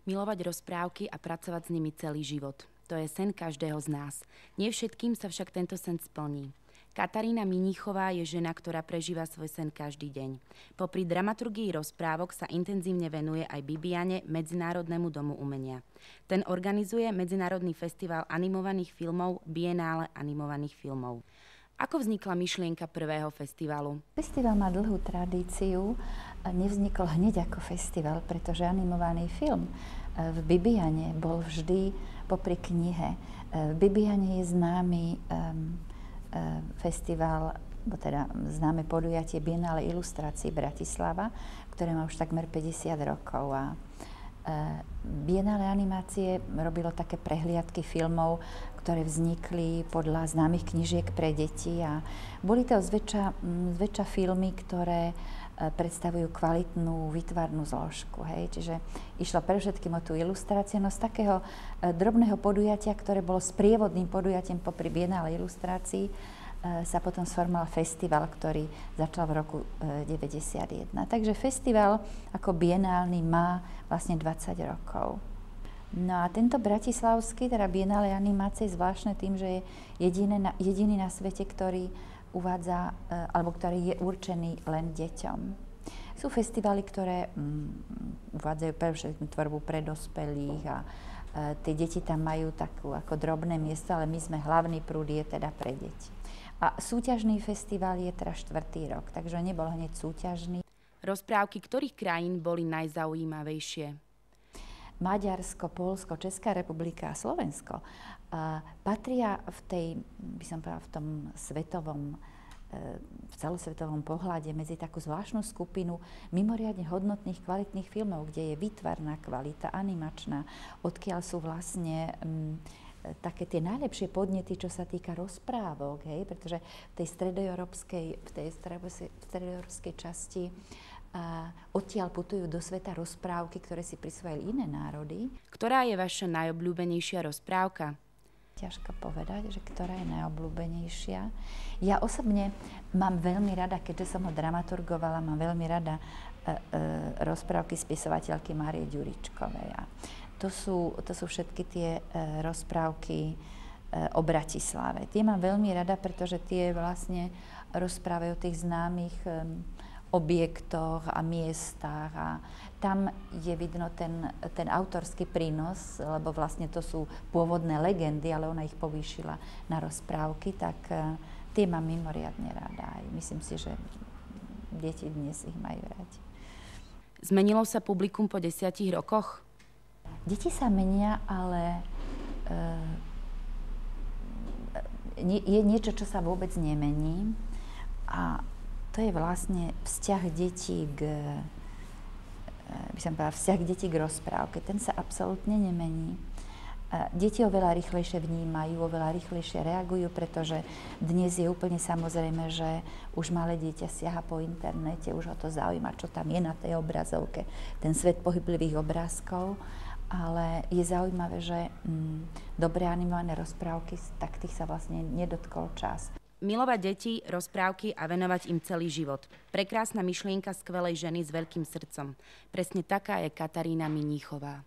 Milovať rozprávky a pracovať s nimi celý život. To je sen každého z nás. Nie všetkým sa však tento sen splní. Katarína Miníchová je žena, ktorá prežíva svoj sen každý deň. Popri dramaturgii rozprávok sa intenzívne venuje aj Bibiane, Medzinárodnému domu umenia. Ten organizuje Medzinárodný festival animovaných filmov Biennále animovaných filmov. Ako vznikla myšlienka prvého festivalu? Festival má dlhú tradíciu. Nevznikol hneď ako festival, pretože animovaný film v Bibiane bol vždy popri knihe. V Bibiane je známy festival, teda známe podujatie Biennále ilustrácií Bratislava, ktoré má už takmer 50 rokov. A Biennále animácie robilo také prehliadky filmov, ktoré vznikli podľa známych knižiek pre deti a boli to zväčša filmy, ktoré predstavujú kvalitnú výtvarnú zložku. Hej? Čiže išlo predovšetkým o tú ilustráciu, no z takého drobného podujatia, ktoré bolo sprievodným podujatím popri Biennále ilustrácií, sa potom sformoval festival, ktorý začal v roku 1991. Takže festival ako bienálny má vlastne 20 rokov. No a tento bratislavský, teda Biennále animácie je zvláštne tým, že je jediný na svete, ktorý uvádza, alebo ktorý je určený len deťom. Sú festivaly, ktoré uvádzajú predovšetkým tvorbu pre dospelých a tie deti tam majú takú ako drobné miesto, ale my sme hlavný prúd je teda pre deti. A súťažný festival je teda 4. rok, takže nebol hneď súťažný. Rozprávky ktorých krajín boli najzaujímavejšie? Maďarsko, Poľsko, Česká republika a Slovensko patria v tom svetovom, v celosvetovom pohľade medzi takú zvláštnu skupinu mimoriadne hodnotných, kvalitných filmov, kde je výtvarná kvalita, animačná, odkiaľ sú vlastne také tie najlepšie podnety, čo sa týka rozprávok, hej? Pretože v tej stredoeurópskej časti odtiaľ putujú do sveta rozprávky, ktoré si prisvojili iné národy. Ktorá je vaša najobľúbenejšia rozprávka? Ťažko povedať, že ktorá je najobľúbenejšia. Ja osobne mám veľmi rada, keďže som ho dramaturgovala, mám veľmi rada rozprávky spisovateľky Márie Ďuričkovej. A to sú všetky tie rozprávky o Bratislave. Tie mám veľmi rada, pretože tie vlastne rozprávajú o tých známych objektoch a miestach a tam je vidno ten autorský prínos, lebo vlastne to sú pôvodné legendy, ale ona ich povýšila na rozprávky, tak tie mám mimoriadne rada. Myslím si, že deti dnes ich majú radi. Zmenilo sa publikum po 10 rokoch? Deti sa menia, ale je niečo, čo sa vôbec nemení a to je vlastne vzťah detí k rozprávke. Ten sa absolútne nemení. Deti oveľa rýchlejšie vnímajú, oveľa rýchlejšie reagujú, pretože dnes je úplne samozrejme, že už malé dieťa siaha po internete, už ho to zaujíma, čo tam je na tej obrazovke, ten svet pohyblivých obrázkov. Ale je zaujímavé, že dobre animované rozprávky, tak tých sa vlastne nedotkol čas. Milovať deti, rozprávky a venovať im celý život. Prekrásna myšlienka skvelej ženy s veľkým srdcom. Presne taká je Katarína Miníchová.